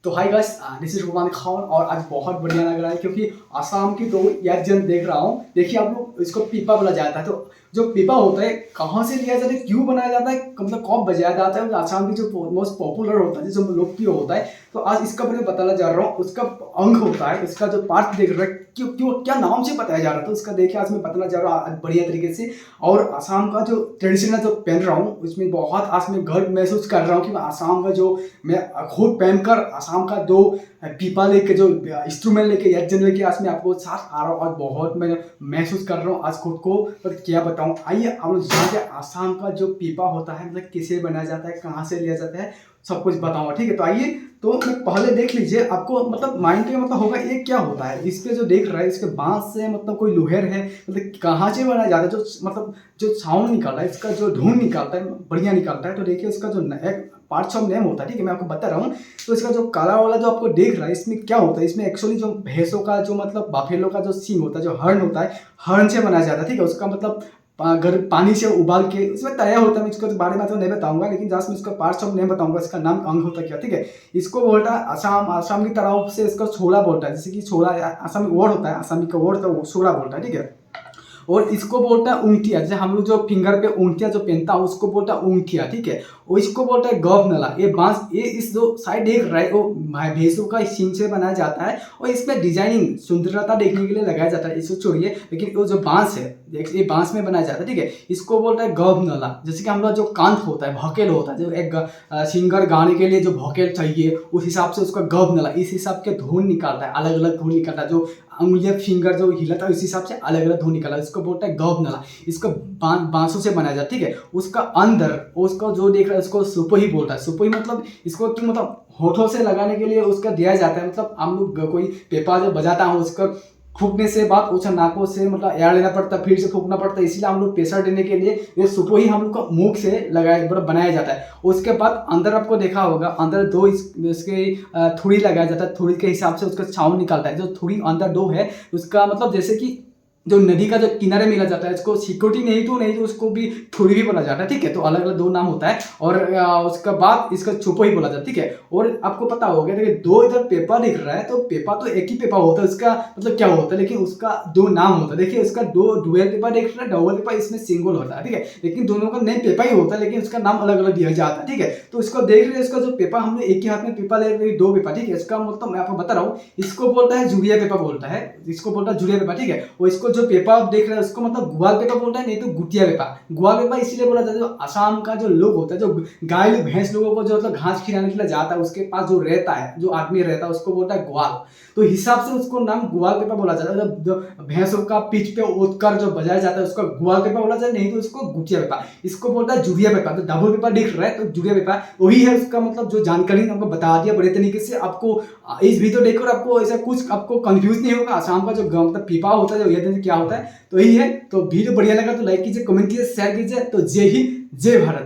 तो hi guys, this is Ruman Khan और आज बहुत बढ़िया लग रहा है क्योंकि आसाम की दो एजेंट देख रहा हूँ। देखिए आप लोग, इसको पीपा बोला जाता है। तो जो पीपा होता है कहाँ से लिया जाता है, क्यों बनाया जाता है, मतलब कब बजाया जाता है, आसाम की जो मोस्ट पॉपुलर होता है, जो लोकप्रिय होता है। तो आज इसका बारे में बताना जा रहा हूँ। उसका अंग होता है, उसका जो पार्ट देख रहा है, क्यों क्यों क्या नाम से बताया जा रहा है, तो उसका देखिए आज मैं बताना जा रहा हूँ आज बढ़िया तरीके से। और आसाम का जो ट्रेडिशनल जो पहन रहा हूँ उसमें बहुत आज मैं गर्व महसूस कर रहा हूँ कि मैं आसाम का जो मैं खुद पहनकर आसाम का दो पीपा लेके जो इंस्ट्रूमेंट लेके यज्ञ लेके आज मैं आपको साथ आ रहा हूँ। आज बहुत मैं महसूस कर रहा हूँ आज खुद को, पर क्या बताऊँ। आइए हम लोग जानते हैं आसाम का जो पीपा होता है, मतलब किसे बनाया जाता है, कहाँ से लिया जाता है, सब कुछ बताऊंगा। ठीक है, तो आइए तो पहले देख लीजिए। आपको मतलब माइंड में मतलब होगा ये क्या होता है। इस पे जो देख रहा है इसके बांस से मतलब कोई लोहेर है, मतलब कहाँ से बनाया जाता है, जो मतलब जो साउंड निकालता है, इसका जो धुन निकालता है बढ़िया निकालता है। तो देखिए उसका जो एक पार्ट्स ऑफ नेम होता है, ठीक है, मैं आपको बता रहा हूँ। तो इसका जो काला वाला जो आपको देख रहा है इसमें क्या होता है, इसमें एक्चुअली जो भैंसों का जो मतलब बाफेलो का जो सींग होता है, जो हर्न होता है, हर्न से बनाया जाता है। ठीक है, उसका मतलब अगर पानी से उबाल के उसमें तैयार होता है। मैं इसके बारे में तो नहीं बताऊंगा, लेकिन जहाँ मैं इसका पार्ट्स ऑफ नेम बताऊंगा, इसका नाम अंग होता है क्या। ठीक है, इसको बोलता है आसाम की तरफ से इसका छोला बोलता है, जैसे कि छोला आसामी वर्ड होता है, आसामी का वर्ड तो छोला बोलता है। ठीक है, और इसको बोलता है ऊंटिया, जैसे हम लोग जो फिंगर पे ऊंटिया जो पहनता है उसको बोलता है ऊंटिया। ठीक है, और इसको बोलता है गवनला। ये बांस, ये इस जो साइड देख रहा है वो भैंसों का सींग से बनाया जाता है, और इसमें डिजाइनिंग सुंदरता देखने के लिए लगाया जाता है। इसको छोड़िए, लेकिन वो जो बांस है ये बांस में बनाया जाता है। ठीक है, इसको बोलता है गवनला। जैसे कि हम लोग जो कांत होता है, भोकेल होता है, जो एक सिंगर गाने के लिए जो भोकेल चाहिए उस हिसाब से उसका गवनला इस हिसाब के धुन निकालता है, अलग अलग धुन निकालता है। जो अंगुलियां फिंगर जो हिलाता है उस हिसाब से अलग अलग धुन निकाला, इसको बोलता है गवनला। इसको बांसों से बनाया जाता है। ठीक है, उसका अंदर उसको जो देख रहा है उसको सुपोही बोलता है। सुपोही मतलब इसको कि मतलब होठों से लगाने के लिए उसका दिया जाता है। मतलब हम लोग कोई पेपा जो बजाता है उसका फूकने से बाद उसे नाकों से मतलब एयर लेना पड़ता है, फिर से फूकना पड़ता है, इसीलिए हम लोग प्रेशर देने के लिए ये सुपोही हम लोग को मुख से लगाया बनाया जाता है। उसके बाद अंदर आपको देखा होगा, अंदर दो इसके थुड़ी लगाया जाता है, थुड़ी के हिसाब से उसका साउंड निकालता है। जो थुड़ी अंदर दो है उसका मतलब जैसे कि जो नदी का जो किनारे मिला जाता है, इसको सिक्योरिटी नहीं तो उसको भी थोड़ी भी बोला जाता है। ठीक है, तो अलग अलग दो नाम होता है। और उसके बाद इसका चुपो ही बोला जाता है। ठीक है, और आपको पता होगा देखिए दो इधर पेपर दिख रहा है, तो पेपर तो एक ही पेपर होता है, उसका मतलब क्या होता है, लेकिन उसका दो नाम होता है। देखिए उसका दो डुअल पेपर देख रहा है, डबल पेपर इसमें सिंगल होता है। ठीक है, लेकिन दोनों का नेम पेपर ही होता है, लेकिन उसका नाम अलग अलग दिया जाता है। ठीक है, तो इसको देख रहे हैं, इसका जो पेपर हम लोग एक ही हाथ में पेपर ले रहे हैं, दो पेपर। ठीक है, इसका मतलब मैं आपको बता रहा हूँ, इसको बोलता है जुड़िया पेपर बोलता है, इसको बोलता है जुड़िया पेपर। ठीक है, और इसको जो पेपर आप देख रहे हैं उसको मतलब ग्वाल पेपर बोलता है, नहीं तो गुटिया पेपर। ग्वाल पेपर इसीलिए बोला जाता है, जो आसाम का जो लोग होता है, जो गाय भैंस लोगों को जो मतलब घास खिलाने के लिए जाता है, उसके पास जो रहता है, जो आदमी रहता है, उसको बोलता है ग्वाल। तो हिसाब से उसको नाम ग्वाल पेपर बोला जाता है। जब भैंसों का पीठ पे ओतकर जो बजाया जाता है उसको ग्वाल पेपर बोला जाता है, नहीं तो उसको गुटिया पेपर। इसको बोलता है जुड़िया पेपर। तो डबल पेपर दिख रहा है तो जुड़िया पेपर वही है उसका मतलब, जो जानकारी आपको बता दिया बड़े तरीके से। आपको इस वीडियो देखकर आपको ऐसा कुछ आपको कंफ्यूज नहीं होगा। आसाम का जो मतलब पीपा होता है, जो ये क्या होता है, तो यही है। तो वीडियो बढ़िया लगा तो लाइक कीजिए, कमेंट कीजिए, शेयर कीजिए। तो जय हिंद, जय भारत।